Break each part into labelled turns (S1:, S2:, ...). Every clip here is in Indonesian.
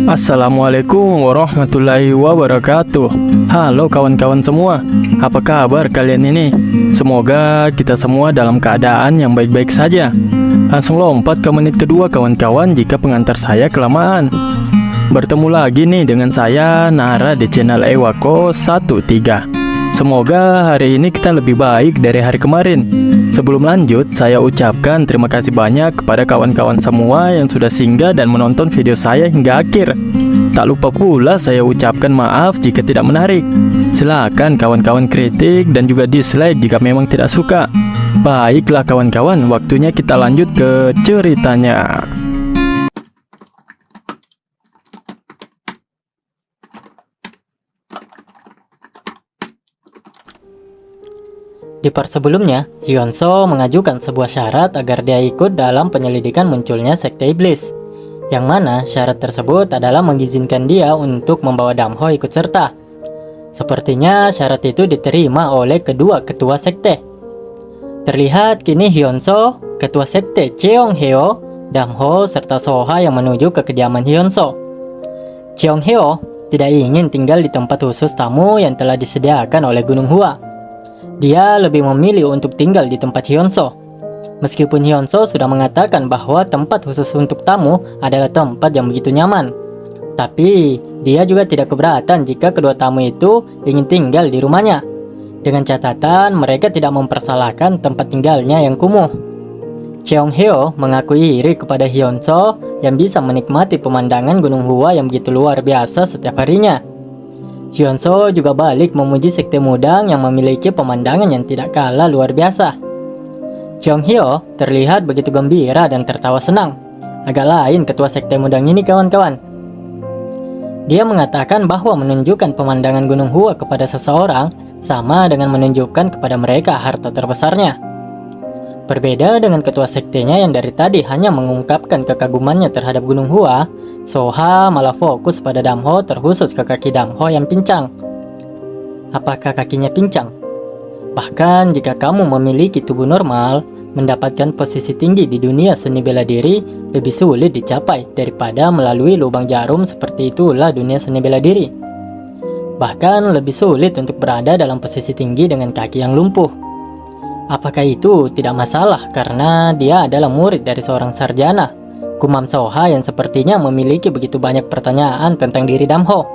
S1: Assalamualaikum warahmatullahi wabarakatuh. Halo kawan-kawan semua, apa kabar kalian ini? Semoga kita semua dalam keadaan yang baik-baik saja. Langsung lompat ke menit kedua kawan-kawan jika pengantar saya kelamaan. Bertemu lagi nih dengan saya Nara di channel Ewako 13. Semoga hari ini kita lebih baik dari hari kemarin. Sebelum lanjut, saya ucapkan terima kasih banyak kepada kawan-kawan semua yang sudah singgah dan menonton video saya hingga akhir. Tak lupa pula saya ucapkan maaf jika tidak menarik. Silakan kawan-kawan kritik dan juga dislike jika memang tidak suka. Baiklah kawan-kawan, waktunya kita lanjut ke ceritanya.
S2: Di part sebelumnya, Hyunso mengajukan sebuah syarat agar dia ikut dalam penyelidikan munculnya sekte iblis, yang mana syarat tersebut adalah mengizinkan dia untuk membawa Damho ikut serta. Sepertinya syarat itu diterima oleh kedua ketua sekte. Terlihat kini Hyunso, ketua sekte Cheongheo, Damho serta Soha yang menuju ke kediaman Hyunso. Cheongheo tidak ingin tinggal di tempat khusus tamu yang telah disediakan oleh Gunung Hua. Dia lebih memilih untuk tinggal di tempat Hyunso. Meskipun Hyunso sudah mengatakan bahwa tempat khusus untuk tamu adalah tempat yang begitu nyaman, tapi dia juga tidak keberatan jika kedua tamu itu ingin tinggal di rumahnya, dengan catatan mereka tidak mempersalahkan tempat tinggalnya yang kumuh. Cheongheo mengakui iri kepada Hyunso yang bisa menikmati pemandangan Gunung Hua yang begitu luar biasa setiap harinya. Hyunso juga balik memuji sekte Mudang yang memiliki pemandangan yang tidak kalah luar biasa. Cheongheo terlihat begitu gembira dan tertawa senang. Agak lain ketua sekte Mudang ini kawan-kawan. Dia mengatakan bahwa menunjukkan pemandangan Gunung Hua kepada seseorang sama dengan menunjukkan kepada mereka harta terbesarnya. Berbeda dengan ketua sektenya yang dari tadi hanya mengungkapkan kekagumannya terhadap Gunung Hua, Soha malah fokus pada Damho terkhusus ke kaki Damho yang pincang. Apakah kakinya pincang? Bahkan jika kamu memiliki tubuh normal, mendapatkan posisi tinggi di dunia seni bela diri lebih sulit dicapai daripada melalui lubang jarum seperti itulah dunia seni bela diri. Bahkan lebih sulit untuk berada dalam posisi tinggi dengan kaki yang lumpuh. Apakah itu tidak masalah karena dia adalah murid dari seorang sarjana, Gumam Soha yang sepertinya memiliki begitu banyak pertanyaan tentang diri Damho.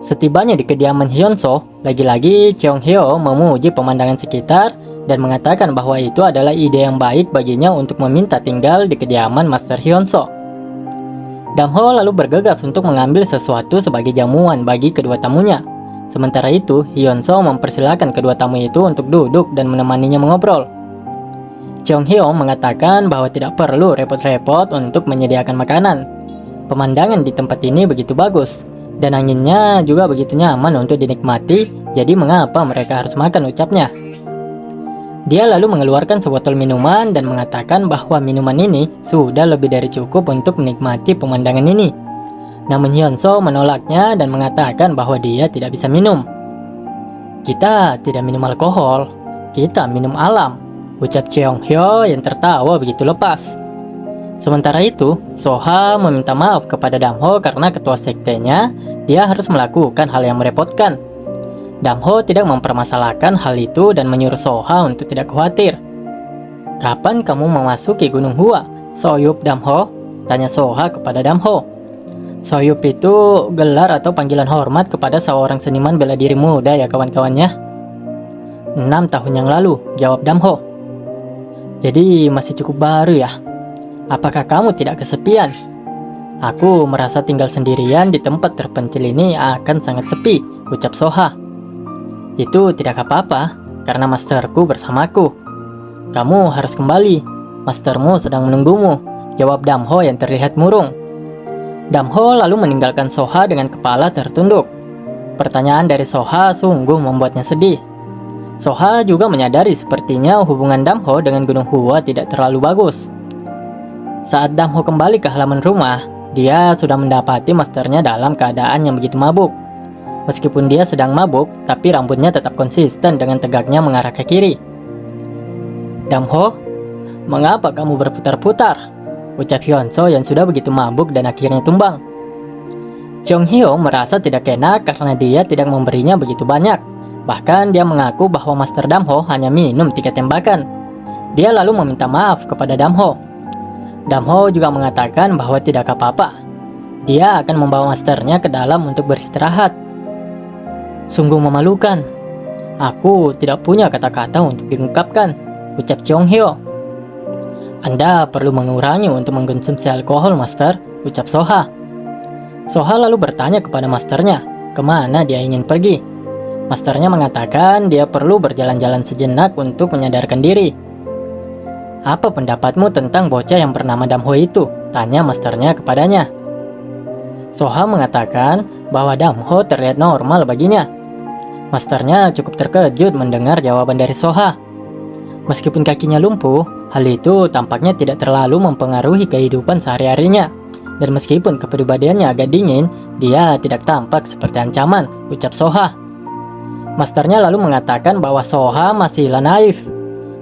S2: Setibanya di kediaman Hyunso, lagi-lagi Cheongheo memuji pemandangan sekitar dan mengatakan bahwa itu adalah ide yang baik baginya untuk meminta tinggal di kediaman Master Hyunso. Damho lalu bergegas untuk mengambil sesuatu sebagai jamuan bagi kedua tamunya. Sementara itu, Hyunso mempersilahkan kedua tamu itu untuk duduk dan menemaninya mengobrol. Cheongheo mengatakan bahwa tidak perlu repot-repot untuk menyediakan makanan. Pemandangan di tempat ini begitu bagus, dan anginnya juga begitu nyaman untuk dinikmati, jadi mengapa mereka harus makan, ucapnya. Dia lalu mengeluarkan sebotol minuman dan mengatakan bahwa minuman ini sudah lebih dari cukup untuk menikmati pemandangan ini. Namun Hyunso menolaknya dan mengatakan bahwa dia tidak bisa minum. Kita tidak minum alkohol, kita minum alam, ucap Cheongheo yang tertawa begitu lepas. Sementara itu, Soha meminta maaf kepada Damho karena ketua sektenya dia harus melakukan hal yang merepotkan. Damho tidak mempermasalahkan hal itu dan menyuruh Soha untuk tidak khawatir. Kapan kamu memasuki Gunung Hua, Soyup Damho? Tanya Soha kepada Damho. Soyup itu gelar atau panggilan hormat kepada seorang seniman bela diri muda ya kawan-kawannya. 6 tahun yang lalu, jawab Damho. Jadi masih cukup baru ya. Apakah kamu tidak kesepian? Aku merasa tinggal sendirian di tempat terpencil ini akan sangat sepi, ucap Soha. Itu tidak apa-apa, karena masterku bersamaku. Kamu harus kembali, mastermu sedang menunggumu, jawab Damho yang terlihat murung. Damho lalu meninggalkan Soha dengan kepala tertunduk. Pertanyaan dari Soha sungguh membuatnya sedih. Soha juga menyadari sepertinya hubungan Damho dengan Gunung Hua tidak terlalu bagus. Saat Damho kembali ke halaman rumah, dia sudah mendapati masternya dalam keadaan yang begitu mabuk. Meskipun dia sedang mabuk, tapi rambutnya tetap konsisten dengan tegaknya mengarah ke kiri. "Damho, mengapa kamu berputar-putar?" ucap Hyunso yang sudah begitu mabuk dan akhirnya tumbang. Jong Hyo merasa tidak enak karena dia tidak memberinya begitu banyak. Bahkan dia mengaku bahwa Master Damho hanya minum 3 tembakan. Dia lalu meminta maaf kepada Damho. Damho juga mengatakan bahwa tidak apa-apa. Dia akan membawa masternya ke dalam untuk beristirahat. "Sungguh memalukan. Aku tidak punya kata-kata untuk diungkapkan," ucap Jong Hyo. "Anda perlu mengurangi untuk mengkonsumsi alkohol, Master," ucap Soha. Soha lalu bertanya kepada masternya, kemana dia ingin pergi. Masternya mengatakan dia perlu berjalan-jalan sejenak untuk menyadarkan diri. "Apa pendapatmu tentang bocah yang bernama Damho itu?" tanya masternya kepadanya. Soha mengatakan bahwa Damho terlihat normal baginya. Masternya cukup terkejut mendengar jawaban dari Soha. Meskipun kakinya lumpuh, hal itu tampaknya tidak terlalu mempengaruhi kehidupan sehari-harinya. Dan meskipun kepribadiannya agak dingin, dia tidak tampak seperti ancaman, ucap Soha. Masternya lalu mengatakan bahwa Soha masihlah naif.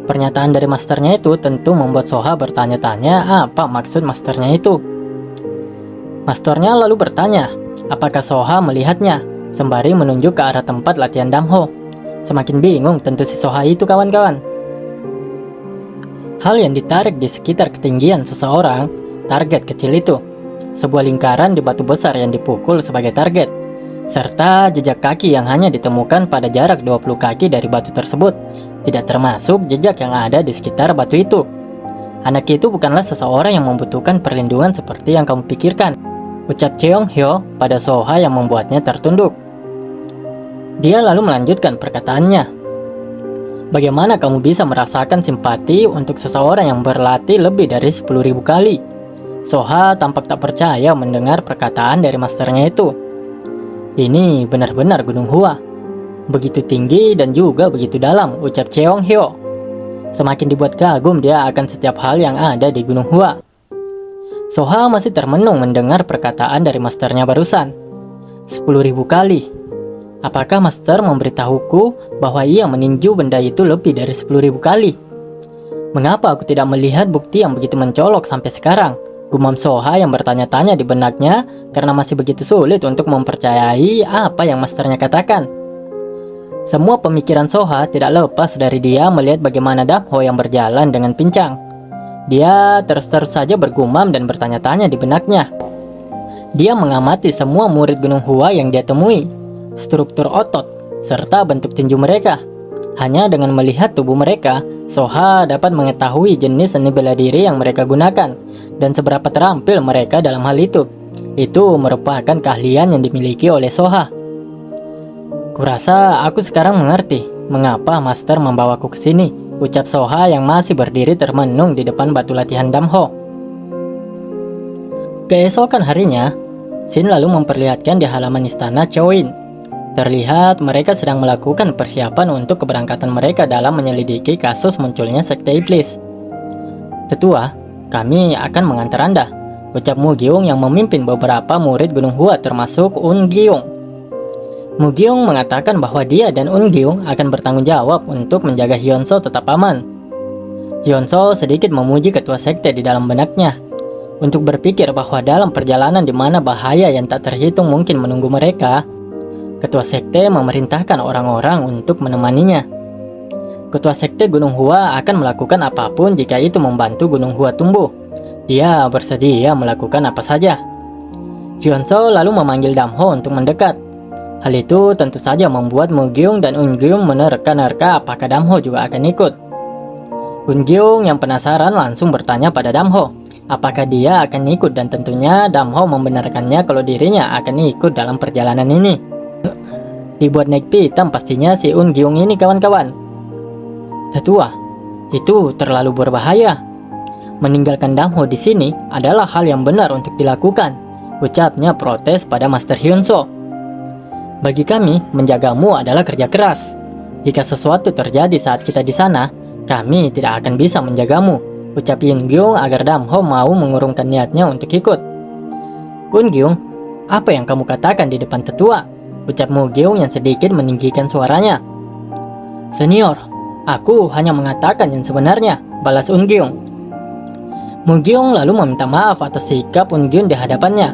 S2: Pernyataan dari masternya itu tentu membuat Soha bertanya-tanya apa maksud masternya itu. Masternya lalu bertanya, apakah Soha melihatnya, sembari menunjuk ke arah tempat latihan Damho. Semakin bingung tentu si Soha itu, kawan-kawan. Hal yang ditarik di sekitar ketinggian seseorang, target kecil itu. Sebuah lingkaran di batu besar yang dipukul sebagai target, serta jejak kaki yang hanya ditemukan pada jarak 20 kaki dari batu tersebut, tidak termasuk jejak yang ada di sekitar batu itu. Anak itu bukanlah seseorang yang membutuhkan perlindungan seperti yang kamu pikirkan, ucap Cheong Hyo pada Soha yang membuatnya tertunduk. Dia lalu melanjutkan perkataannya. "Bagaimana kamu bisa merasakan simpati untuk seseorang yang berlatih lebih dari 10.000 kali?" Soha tampak tak percaya mendengar perkataan dari masternya itu. "Ini benar-benar Gunung Hua. Begitu tinggi dan juga begitu dalam," ucap Cheong Hyo. Semakin dibuat kagum dia akan setiap hal yang ada di Gunung Hua. Soha masih termenung mendengar perkataan dari masternya barusan. 10.000 kali. Apakah master memberitahuku bahwa ia meninju benda itu lebih dari 10.000 kali? Mengapa aku tidak melihat bukti yang begitu mencolok sampai sekarang? Gumam Soha yang bertanya-tanya di benaknya karena masih begitu sulit untuk mempercayai apa yang masternya katakan. Semua pemikiran Soha tidak lepas dari dia melihat bagaimana Damho yang berjalan dengan pincang. Dia terus-terus saja bergumam dan bertanya-tanya di benaknya. Dia mengamati semua murid Gunung Hua yang dia temui, struktur otot, serta bentuk tinju mereka. Hanya dengan melihat tubuh mereka, Soha dapat mengetahui jenis seni bela diri yang mereka gunakan dan seberapa terampil mereka dalam hal itu. Itu merupakan keahlian yang dimiliki oleh Soha. "Kurasa aku sekarang mengerti mengapa master membawaku ke sini," ucap Soha yang masih berdiri termenung di depan batu latihan Damho. Keesokan harinya, Shin lalu memperlihatkan di halaman istana Choin. Terlihat mereka sedang melakukan persiapan untuk keberangkatan mereka dalam menyelidiki kasus munculnya sekte iblis. "Tetua, kami akan mengantar Anda," ucap Mu Gyeong yang memimpin beberapa murid Gunung Hua termasuk Un Gyeong. Mu Gyeong mengatakan bahwa dia dan Un Gyeong akan bertanggung jawab untuk menjaga Hyunso tetap aman. Hyunso sedikit memuji ketua sekte di dalam benaknya, untuk berpikir bahwa dalam perjalanan di mana bahaya yang tak terhitung mungkin menunggu mereka, ketua sekte memerintahkan orang-orang untuk menemaninya. Ketua sekte Gunung Hua akan melakukan apapun jika itu membantu Gunung Hua tumbuh. Dia bersedia melakukan apa saja. Hyunso lalu memanggil Damho untuk mendekat. Hal itu tentu saja membuat Mu Gyeong dan Un Gyeong menerka-nerka apakah Damho juga akan ikut. Un Gyeong yang penasaran langsung bertanya pada Damho apakah dia akan ikut, dan tentunya Damho membenarkannya kalau dirinya akan ikut dalam perjalanan ini. Dibuat naik pitam pastinya si Un Gyeong ini, kawan-kawan. "Tetua, itu terlalu berbahaya. Meninggalkan Damho di sini adalah hal yang benar untuk dilakukan," ucapnya protes pada Master Hyunso. "Bagi kami, menjagamu adalah kerja keras. Jika sesuatu terjadi saat kita di sana, kami tidak akan bisa menjagamu," ucap Un Gyeong agar Damho mau mengurungkan niatnya untuk ikut. "Un Gyeong, apa yang kamu katakan di depan tetua?" ucap Mu Gyeong yang sedikit meninggikan suaranya. Senior, aku hanya mengatakan yang sebenarnya, balas Un Gyeong. Mu Gyeong lalu meminta maaf atas sikap Un Gyeong di hadapannya.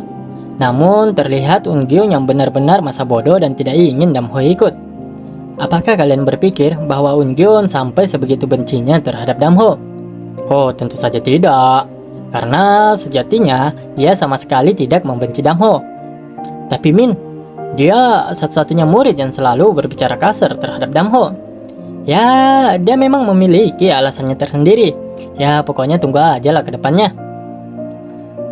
S2: Namun terlihat Un Gyeong yang benar-benar masa bodoh dan tidak ingin Damho ikut. Apakah kalian berpikir bahwa Un Gyeong sampai sebegitu bencinya terhadap Damho? Oh, tentu saja tidak. Karena sejatinya dia sama sekali tidak membenci Damho. Tapi Min, dia satu-satunya murid yang selalu berbicara kasar terhadap Damho. Ya, dia memang memiliki alasannya tersendiri. Ya, pokoknya tunggu aja lah ke depannya.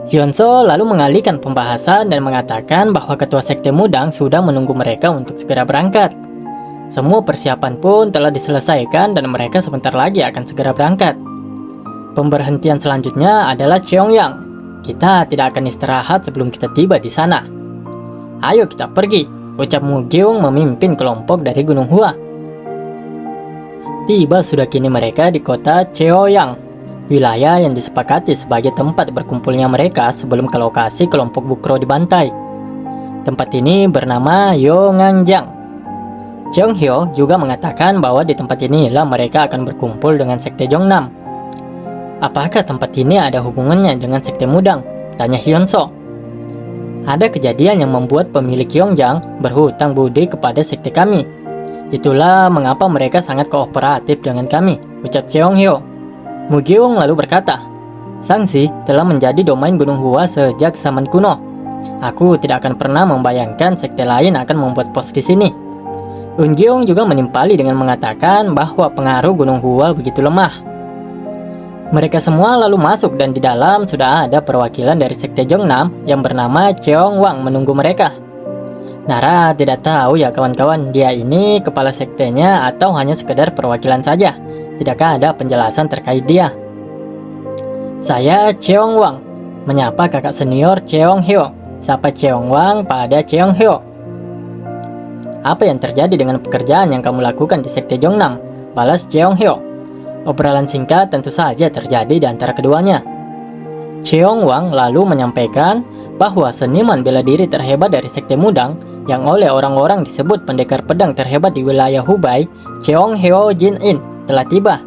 S2: Hyunso lalu mengalihkan pembahasan dan mengatakan bahwa ketua sekte Mudang sudah menunggu mereka untuk segera berangkat. Semua persiapan pun telah diselesaikan dan mereka sebentar lagi akan segera berangkat. Pemberhentian selanjutnya adalah Cheongyang. Kita tidak akan istirahat sebelum kita tiba di sana. Ayo kita pergi, ucap Mu Gyeong memimpin kelompok dari Gunung Hua. Tiba sudah kini mereka di kota Cheoyang, wilayah yang disepakati sebagai tempat berkumpulnya mereka sebelum ke lokasi kelompok Bukro dibantai. Tempat ini bernama Yonganjang. Cheong Hyo juga mengatakan bahwa di tempat inilah mereka akan berkumpul dengan sekte Jongnam. Apakah tempat ini ada hubungannya dengan sekte Mudang? Tanya Hyunso. Ada kejadian yang membuat pemilik Yongjang berhutang budi kepada sekte kami. Itulah mengapa mereka sangat kooperatif dengan kami, ucap Cheong Hyo. Mu Gyeong lalu berkata, Sangsi telah menjadi domain Gunung Hua sejak zaman kuno. Aku tidak akan pernah membayangkan sekte lain akan membuat pos di sini. Un Gyeong juga menimpali dengan mengatakan bahwa pengaruh Gunung Hua begitu lemah. Mereka semua lalu masuk dan di dalam sudah ada perwakilan dari sekte Jongnam yang bernama Cheong Wang menunggu mereka. Nara tidak tahu ya kawan-kawan, dia ini kepala sektenya atau hanya sekedar perwakilan saja. Tidakkah ada penjelasan terkait dia? Saya Cheong Wang, menyapa kakak senior Cheong Hyo. Sapa Cheong Wang pada Cheong Hyo. Apa yang terjadi dengan pekerjaan yang kamu lakukan di sekte Jongnam? Balas Cheong Hyo. Obrolan singkat tentu saja terjadi di antara keduanya. Cheong Wang lalu menyampaikan bahwa seniman bela diri terhebat dari sekte Mudang yang oleh orang-orang disebut pendekar pedang terhebat di wilayah Hubei, Cheong Hyo Jin In, telah tiba.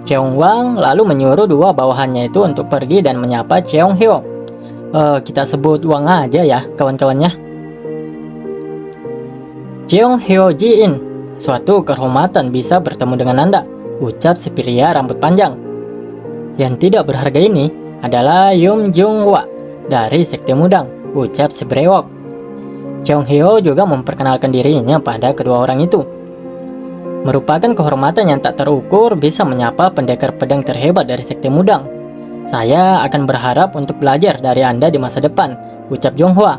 S2: Cheong Wang lalu menyuruh dua bawahannya itu untuk pergi dan menyapa Cheong Hyo. Kita sebut Wang aja ya kawan-kawannya. Cheong Hyo Jin, suatu kehormatan bisa bertemu dengan Anda, ucap si pria rambut panjang. Yang tidak berharga ini adalah Yum Jung Hwa dari sekte Mudang, ucap si brewok. Cheong Hyo juga memperkenalkan dirinya pada kedua orang itu. Merupakan kehormatan yang tak terukur bisa menyapa pendekar pedang terhebat dari sekte Mudang. Saya akan berharap untuk belajar dari Anda di masa depan, ucap Jung Hwa.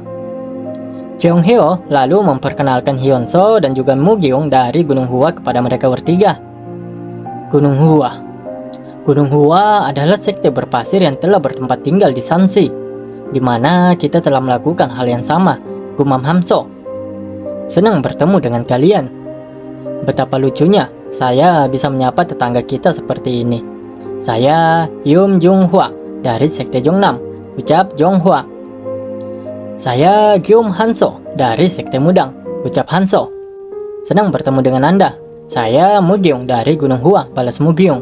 S2: Cheong Hyo lalu memperkenalkan Hyunso dan juga Mu Gyeong dari Gunung Hua kepada mereka bertiga. Gunung Hua. Gunung Hua adalah sekte berpasir yang telah bertempat tinggal di Sansi, di mana kita telah melakukan hal yang sama, gumam Hamso. Senang bertemu dengan kalian. Betapa lucunya, saya bisa menyapa tetangga kita seperti ini. Saya Yum Jung Hwa dari sekte Jongnam, ucap Jong Hwa. Saya Gyum Hanso dari sekte Mudang, ucap Hanso. Senang bertemu dengan Anda. Saya Mu Gyeong dari Gunung Hua, balas Mu Gyeong.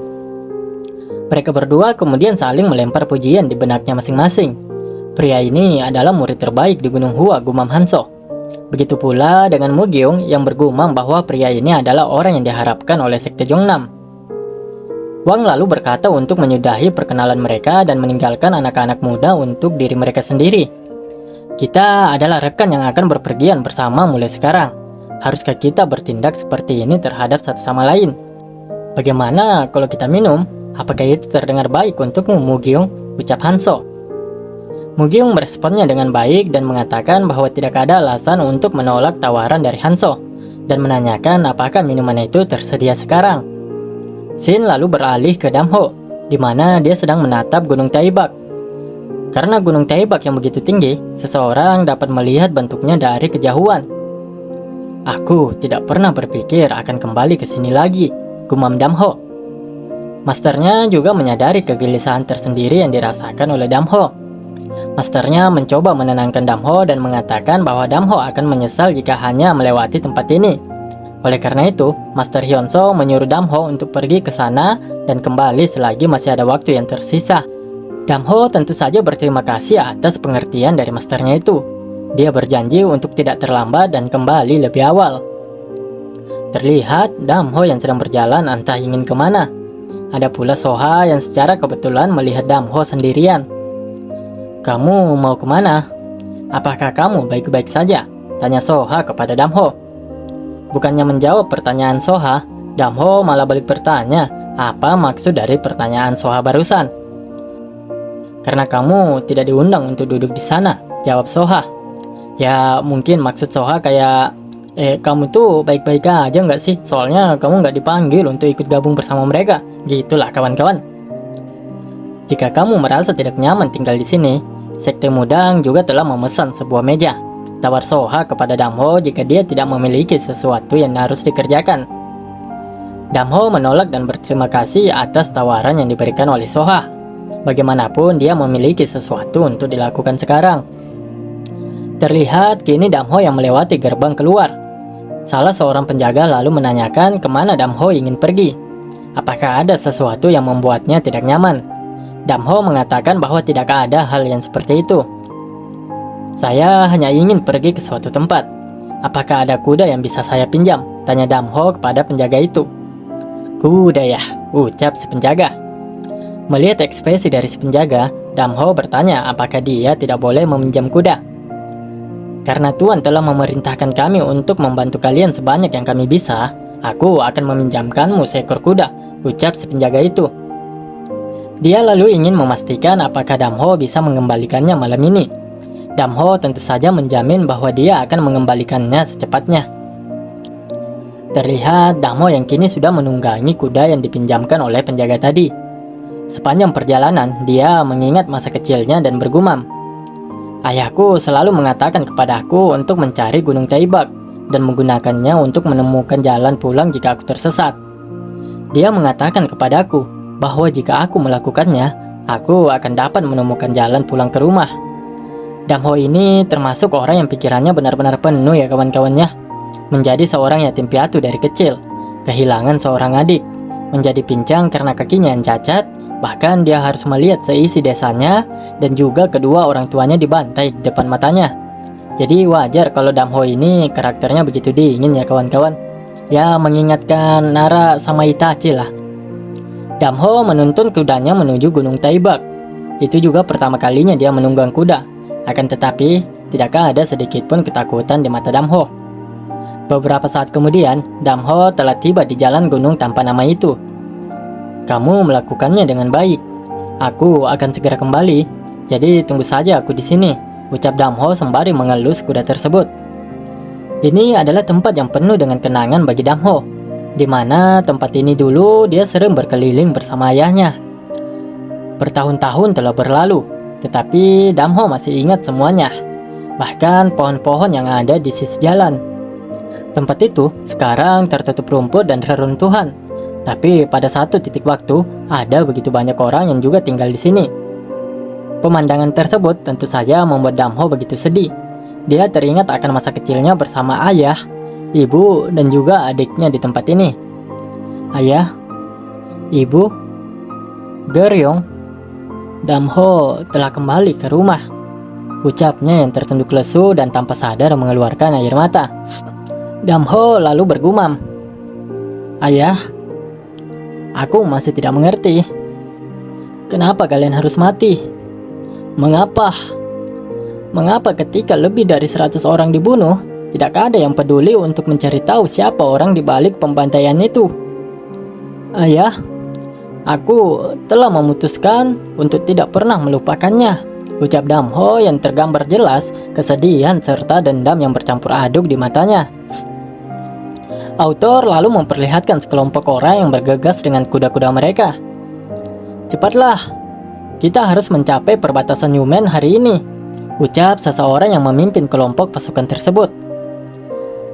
S2: Mereka berdua kemudian saling melempar pujian di benaknya masing-masing. Pria ini adalah murid terbaik di Gunung Hua, gumam Hanso. Begitu pula dengan Mu Gyeong yang bergumam bahwa pria ini adalah orang yang diharapkan oleh sekte Jongnam. Wang lalu berkata untuk menyudahi perkenalan mereka dan meninggalkan anak-anak muda untuk diri mereka sendiri. Kita adalah rekan yang akan berpergian bersama mulai sekarang. Haruskah kita bertindak seperti ini terhadap satu sama lain? Bagaimana kalau kita minum? Apakah itu terdengar baik untukmu, Mu Gyeong? Ucap Hanso. Mu Gyeong meresponnya dengan baik dan mengatakan bahwa tidak ada alasan untuk menolak tawaran dari Hanso dan menanyakan apakah minuman itu tersedia sekarang. Shin lalu beralih ke Damho, di mana dia sedang menatap Gunung Taibak. Karena Gunung Taibak yang begitu tinggi, seseorang dapat melihat bentuknya dari kejauhan. Aku tidak pernah berpikir akan kembali ke sini lagi, gumam Damho. Masternya juga menyadari kegelisahan tersendiri yang dirasakan oleh Damho. Masternya mencoba menenangkan Damho dan mengatakan bahwa Damho akan menyesal jika hanya melewati tempat ini. Oleh karena itu, Master Hyunso menyuruh Damho untuk pergi ke sana dan kembali selagi masih ada waktu yang tersisa. Damho tentu saja berterima kasih atas pengertian dari masternya itu. Dia berjanji untuk tidak terlambat dan kembali lebih awal. Terlihat Damho yang sedang berjalan entah ingin kemana. Ada pula Soha yang secara kebetulan melihat Damho sendirian. "Kamu mau kemana? Apakah kamu baik-baik saja?" tanya Soha kepada Damho. Bukannya menjawab pertanyaan Soha, Damho malah balik bertanya apa maksud dari pertanyaan Soha barusan. "Karena kamu tidak diundang untuk duduk di sana," jawab Soha. Ya mungkin maksud Soha kayak, kamu tuh baik-baik aja nggak sih? Soalnya kamu nggak dipanggil untuk ikut gabung bersama mereka. Gitulah kawan-kawan. Jika kamu merasa tidak nyaman tinggal di sini, Sekte Mudang juga telah memesan sebuah meja. Tawar Soha kepada Damho jika dia tidak memiliki sesuatu yang harus dikerjakan. Damho menolak dan berterima kasih atas tawaran yang diberikan oleh Soha. Bagaimanapun dia memiliki sesuatu untuk dilakukan sekarang. Terlihat kini Damho yang melewati gerbang keluar. Salah seorang penjaga lalu menanyakan kemana Damho ingin pergi. Apakah ada sesuatu yang membuatnya tidak nyaman? Damho mengatakan bahwa tidak ada hal yang seperti itu. "Saya hanya ingin pergi ke suatu tempat. Apakah ada kuda yang bisa saya pinjam?" tanya Damho kepada penjaga itu. "Kuda ya?" ucap si penjaga. Melihat ekspresi dari si penjaga, Damho bertanya apakah dia tidak boleh meminjam kuda. "Karena Tuan telah memerintahkan kami untuk membantu kalian sebanyak yang kami bisa, aku akan meminjamkanmu seekor kuda," ucap si penjaga itu. Dia lalu ingin memastikan apakah Damho bisa mengembalikannya malam ini. Damho tentu saja menjamin bahwa dia akan mengembalikannya secepatnya. Terlihat Damho yang kini sudah menunggangi kuda yang dipinjamkan oleh penjaga tadi. Sepanjang perjalanan, dia mengingat masa kecilnya dan bergumam, "Ayahku selalu mengatakan kepadaku untuk mencari Gunung Taibak dan menggunakannya untuk menemukan jalan pulang jika aku tersesat. Dia mengatakan kepadaku bahwa jika aku melakukannya, aku akan dapat menemukan jalan pulang ke rumah." Damho ini termasuk orang yang pikirannya benar-benar penuh ya kawan-kawannya. Menjadi seorang yatim piatu dari kecil, kehilangan seorang adik, menjadi pincang karena kakinya yang cacat, bahkan dia harus melihat seisi desanya dan juga kedua orang tuanya dibantai di depan matanya. Jadi wajar kalau Damho ini karakternya begitu dingin ya kawan-kawan. Ya mengingatkan Nara sama Itachi lah. Damho menuntun kudanya menuju Gunung Taibak. Itu juga pertama kalinya dia menunggang kuda. Akan tetapi, tidakkah ada sedikit pun ketakutan di mata Damho. Beberapa saat kemudian, Damho telah tiba di jalan gunung tanpa nama itu. "Kamu melakukannya dengan baik. Aku akan segera kembali, jadi tunggu saja aku di sini," ucap Damho sembari mengelus kuda tersebut. Ini adalah tempat yang penuh dengan kenangan bagi Damho, di mana tempat ini dulu dia sering berkeliling bersama ayahnya. Bertahun-tahun telah berlalu, tetapi Damho masih ingat semuanya, bahkan pohon-pohon yang ada di sisi jalan. Tempat itu sekarang tertutup rumput dan reruntuhan, tapi pada satu titik waktu ada begitu banyak orang yang juga tinggal di sini. Pemandangan tersebut tentu saja membuat Damho begitu sedih. Dia teringat akan masa kecilnya bersama ayah, ibu, dan juga adiknya di tempat ini. "Ayah, ibu, Geryong, Damho telah kembali ke rumah," ucapnya yang tertunduk lesu dan tanpa sadar mengeluarkan air mata. Damho lalu bergumam, "Ayah, aku masih tidak mengerti. Kenapa kalian harus mati? Mengapa? Mengapa ketika lebih dari 100 orang dibunuh, tidak ada yang peduli untuk mencari tahu siapa orang di balik pembantaian itu? Ayah, aku telah memutuskan untuk tidak pernah melupakannya," ucap Damho yang tergambar jelas kesedihan serta dendam yang bercampur aduk di matanya. Autor lalu memperlihatkan sekelompok orang yang bergegas dengan kuda-kuda mereka. "Cepatlah, kita harus mencapai perbatasan Yumen hari ini," ucap seseorang yang memimpin kelompok pasukan tersebut.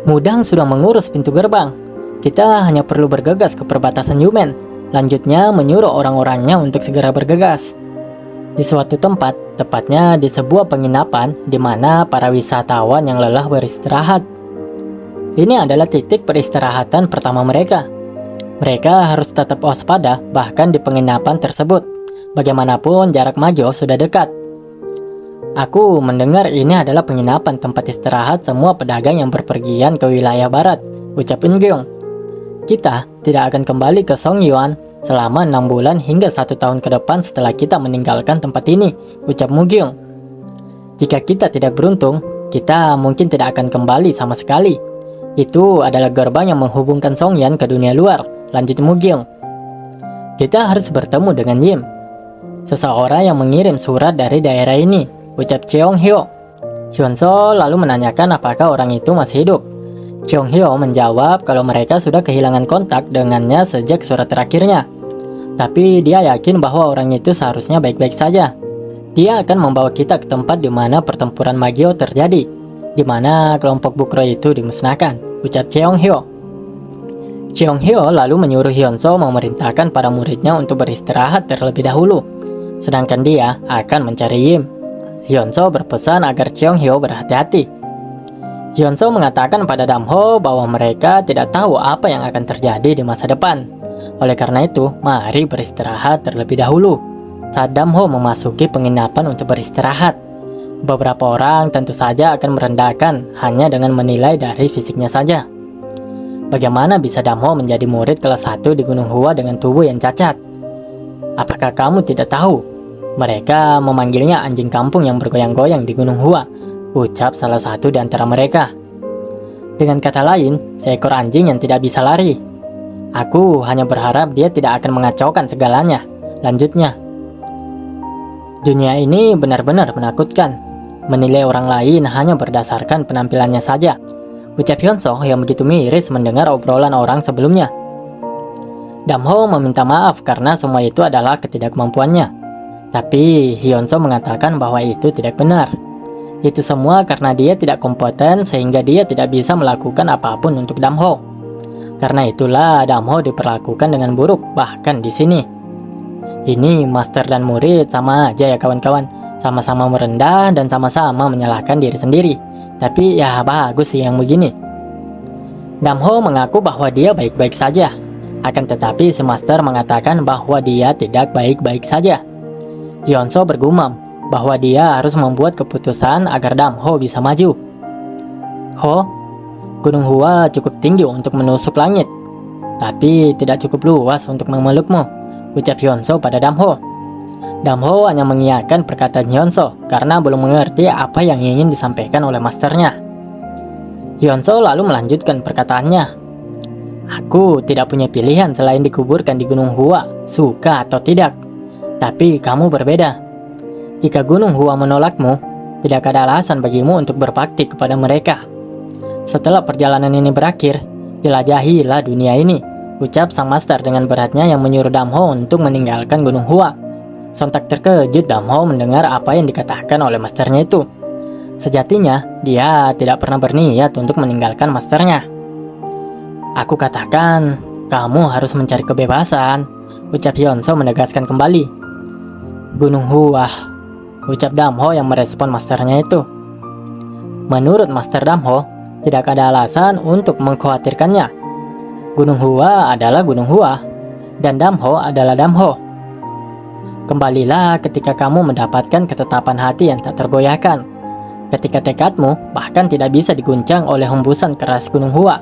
S2: "Mudang sudah mengurus pintu gerbang. Kita hanya perlu bergegas ke perbatasan Yumen." Lanjutnya menyuruh orang-orangnya untuk segera bergegas. di suatu tempat, tepatnya di sebuah penginapan di mana para wisatawan yang lelah beristirahat. Ini adalah titik peristirahatan pertama mereka. Mereka harus tetap waspada bahkan di penginapan tersebut. Bagaimanapun jarak Magio sudah dekat. Aku mendengar ini adalah penginapan tempat istirahat semua pedagang yang berpergian ke wilayah barat, ucap Eun-gyung. Kita tidak akan kembali ke Songyuan selama 6 bulan hingga 1 tahun ke depan setelah kita meninggalkan tempat ini, ucap Mu-gyung. Jika kita tidak beruntung, kita mungkin tidak akan kembali sama sekali. Itu adalah gerbang yang menghubungkan Songyan ke dunia luar, lanjut Mu-gyung. Kita harus bertemu dengan Yim, seseorang yang mengirim surat dari daerah ini, ucap Cheong-hyo. Hyun-so lalu menanyakan apakah orang itu masih hidup. Cheong-hyo menjawab kalau mereka sudah kehilangan kontak dengannya sejak surat terakhirnya. Tapi dia yakin bahwa orang itu seharusnya baik-baik saja. Dia akan membawa kita ke tempat di mana pertempuran Magio terjadi, di mana kelompok Bukro itu dimusnahkan, ucap Cheong-hyo. Cheong-hyo lalu menyuruh Hyun-so memerintahkan para muridnya untuk beristirahat terlebih dahulu, sedangkan dia akan mencari Yim. Hyun-so berpesan agar Cheong-hyo berhati-hati. Hyun-so mengatakan pada Damho bahwa mereka tidak tahu apa yang akan terjadi di masa depan. Oleh karena itu, mari beristirahat terlebih dahulu. Saat Damho memasuki penginapan untuk beristirahat, beberapa orang tentu saja akan merendahkan hanya dengan menilai dari fisiknya saja. Bagaimana bisa Damho menjadi murid kelas 1 di Gunung Hua dengan tubuh yang cacat? Apakah kamu tidak tahu? Mereka memanggilnya anjing kampung yang bergoyang-goyang di Gunung Hua, ucap salah satu di antara mereka. Dengan kata lain, seekor anjing yang tidak bisa lari. Aku hanya berharap dia tidak akan mengacaukan segalanya, lanjutnya. Dunia ini benar-benar menakutkan. Menilai orang lain hanya berdasarkan penampilannya saja, ucap Hyun-so yang begitu miris mendengar obrolan orang sebelumnya. Damho meminta maaf karena semua itu adalah ketidakmampuannya. Tapi Hyun-so mengatakan bahwa itu tidak benar. Itu semua karena dia tidak kompeten sehingga dia tidak bisa melakukan apapun untuk Damho. Karena itulah Damho diperlakukan dengan buruk bahkan di sini. Ini master dan murid sama aja ya kawan-kawan. Sama-sama merendah dan sama-sama menyalahkan diri sendiri. Tapi ya bagus sih yang begini. Damho mengaku bahwa dia baik-baik saja. Akan tetapi si master mengatakan bahwa dia tidak baik-baik saja. Hyun-so bergumam bahwa dia harus membuat keputusan agar Damho bisa maju. Ho, Gunung Hua cukup tinggi untuk menusuk langit, tapi tidak cukup luas untuk memelukmu, ucap Hyun-so pada Damho. Damho hanya mengiyakan perkataan Hyun-so karena belum mengerti apa yang ingin disampaikan oleh masternya. Hyun-so lalu melanjutkan perkataannya. Aku tidak punya pilihan selain dikuburkan di Gunung Hua, suka atau tidak. Tapi kamu berbeda. Jika Gunung Hua menolakmu, tidak ada alasan bagimu untuk berbakti kepada mereka. Setelah perjalanan ini berakhir, jelajahilah dunia ini, ucap sang master dengan beratnya yang menyuruh Damho untuk meninggalkan Gunung Hua. Sontak terkejut Damho mendengar apa yang dikatakan oleh masternya itu. Sejatinya, dia tidak pernah berniat untuk meninggalkan masternya. Aku katakan, kamu harus mencari kebebasan, ucap Hyun-so menegaskan kembali. Gunung Hua, ucap Damho yang merespon masternya itu. Menurut Master Damho, tidak ada alasan untuk mengkhawatirkannya. Gunung Hua adalah Gunung Hua, dan Damho adalah Damho. Kembalilah ketika kamu mendapatkan ketetapan hati yang tak tergoyahkan. Ketika tekadmu bahkan tidak bisa diguncang oleh hembusan keras Gunung Hua.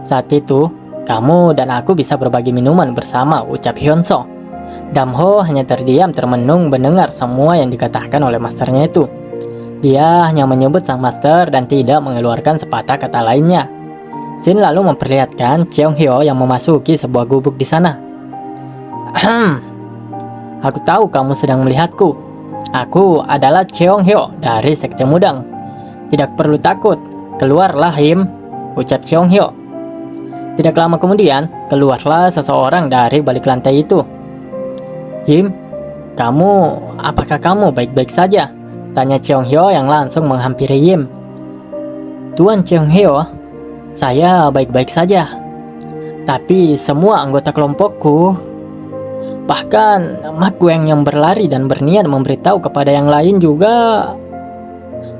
S2: Saat itu, kamu dan aku bisa berbagi minuman bersama, ucap Hyun-so. Damho hanya terdiam termenung mendengar semua yang dikatakan oleh masternya itu. Dia hanya menyebut sang master dan tidak mengeluarkan sepatah kata lainnya. Shin lalu memperlihatkan Cheong-hyo yang memasuki sebuah gubuk di sana. Aku tahu kamu sedang melihatku. Aku adalah Cheong-hyo dari Sekte Mudang. Tidak perlu takut, keluarlah Him, ucap Cheong-hyo. Tidak lama kemudian, keluarlah seseorang dari balik lantai itu. Him, apakah kamu baik-baik saja? Tanya Cheong-hyo yang langsung menghampiri Yim. Tuan Cheong-hyo, saya baik-baik saja. Tapi semua anggota kelompokku... Bahkan Magueng yang berlari dan berniat memberitahu kepada yang lain juga,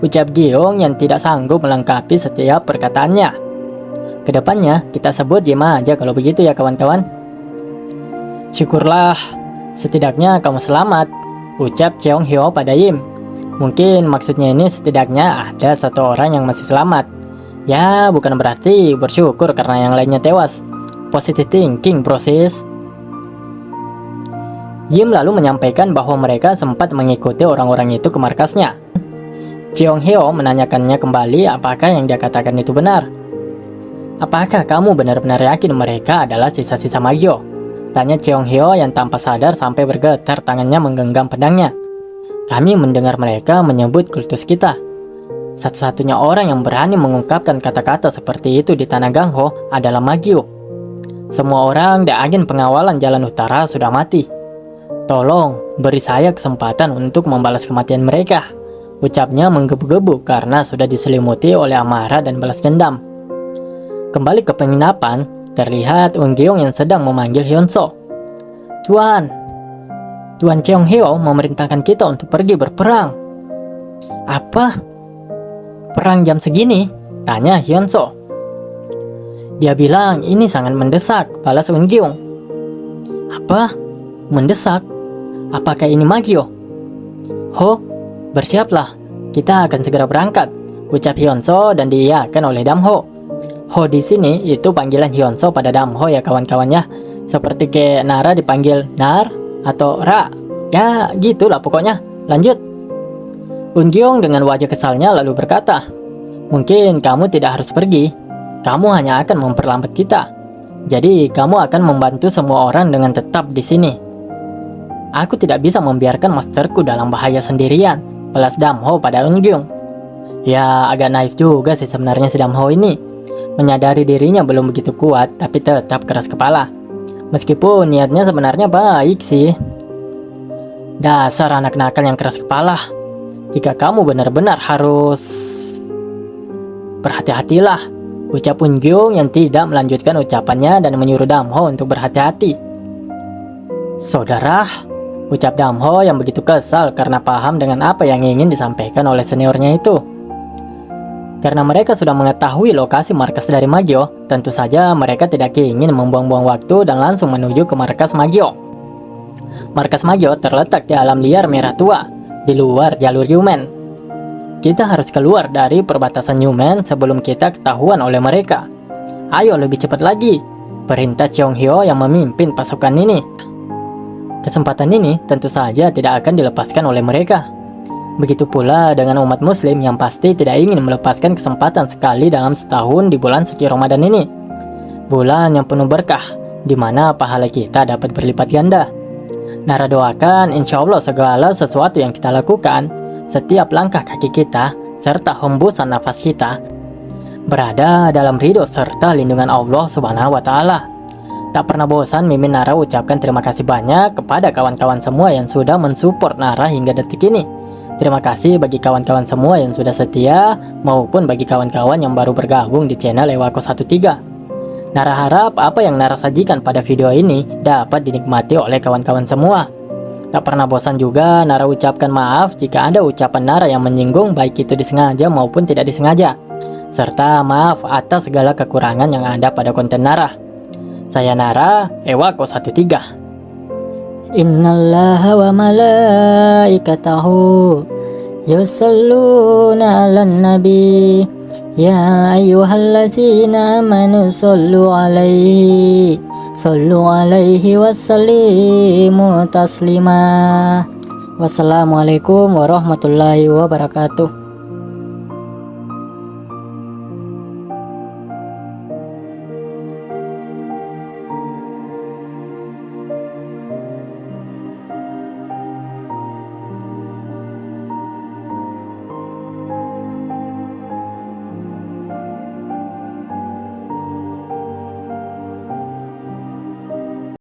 S2: ucap Giong yang tidak sanggup melengkapi setiap perkataannya. Kedepannya kita sebut Jim aja kalau begitu ya kawan-kawan. Syukurlah, setidaknya kamu selamat, ucap Cheong Hyo pada Yim. Mungkin maksudnya ini setidaknya ada satu orang yang masih selamat. Ya, bukan berarti bersyukur karena yang lainnya tewas. Positive thinking, proses. Yim lalu menyampaikan bahwa mereka sempat mengikuti orang-orang itu ke markasnya. Cheong Hyo menanyakannya kembali apakah yang dia katakan itu benar. Apakah kamu benar-benar yakin mereka adalah sisa-sisa Magyo? Tanya Cheong Hyo yang tanpa sadar sampai bergetar tangannya menggenggam pedangnya. Kami mendengar mereka menyebut kultus kita. Satu-satunya orang yang berani mengungkapkan kata-kata seperti itu di tanah Gangho adalah Magyo. Semua orang di agen pengawalan jalan utara sudah mati. Tolong beri saya kesempatan untuk membalas kematian mereka, ucapnya menggebu-gebu karena sudah diselimuti oleh amarah dan balas dendam. Kembali ke penginapan, terlihat Eun-gyeong yang sedang memanggil Hyun-so. Tuan Cheong Hyo memerintahkan kita untuk pergi berperang. Apa? Perang jam segini? Tanya Hyun-so. Dia bilang ini sangat mendesak, balas Eun-gyeong. Apa? Mendesak? Apakah ini Magyo? Ho, bersiaplah, kita akan segera berangkat, ucap Hyun-so dan diiyakan oleh Damho. Ho di sini itu panggilan Hyun-so pada Damho ya kawan-kawannya, seperti kayak Nara dipanggil Nar atau Ra. Ya, gitulah pokoknya. Lanjut. Eun-gyeong dengan wajah kesalnya lalu berkata, mungkin kamu tidak harus pergi. Kamu hanya akan memperlambat kita. Jadi, kamu akan membantu semua orang dengan tetap di sini. Aku tidak bisa membiarkan masterku dalam bahaya sendirian, balas Damho pada Eun-gyeong. Ya, agak naif juga sih sebenarnya si Damho ini. Menyadari dirinya belum begitu kuat, tapi tetap keras kepala. Meskipun niatnya sebenarnya baik sih. Dasar anak nakal yang keras kepala. Jika kamu benar-benar harus berhati-hatilah, ucap Eun-gyeong yang tidak melanjutkan ucapannya dan menyuruh Damho untuk berhati-hati. Saudara, ucap Damho yang begitu kesal karena paham dengan apa yang ingin disampaikan oleh seniornya itu. Karena mereka sudah mengetahui lokasi markas dari Magyo, tentu saja mereka tidak ingin membuang-buang waktu dan langsung menuju ke markas Magyo. Markas Magyo terletak di alam liar Merah Tua, di luar jalur Yumen. Kita harus keluar dari perbatasan Yumen sebelum kita ketahuan oleh mereka. Ayo lebih cepat lagi, perintah Cheong Hyo yang memimpin pasukan ini. Kesempatan ini tentu saja tidak akan dilepaskan oleh mereka. Begitu pula dengan umat muslim yang pasti tidak ingin melepaskan kesempatan sekali dalam setahun di bulan suci Ramadan ini. Bulan yang penuh berkah, di mana pahala kita dapat berlipat ganda. Nara doakan insya Allah segala sesuatu yang kita lakukan, setiap langkah kaki kita, serta hembusan nafas kita, berada dalam ridho serta lindungan Allah Subhanahu wa Ta'ala. Tak pernah bosan Mimin Nara ucapkan terima kasih banyak kepada kawan-kawan semua yang sudah mensupport Nara hingga detik ini. Terima kasih bagi kawan-kawan semua yang sudah setia maupun bagi kawan-kawan yang baru bergabung di channel Ewako 13. Nara harap apa yang Nara sajikan pada video ini dapat dinikmati oleh kawan-kawan semua. Tak pernah bosan juga Nara ucapkan maaf jika ada ucapan Nara yang menyinggung baik itu disengaja maupun tidak disengaja. Serta maaf atas segala kekurangan yang ada pada konten Nara. Saya Nara, Ewako 13. Innallaha wa malaikatahu yusalluna 'alan nabi ya ayyuhallazina amanu sallu 'alaihi wassallimu taslima. Wassalamualaikum warahmatullahi wabarakatuh.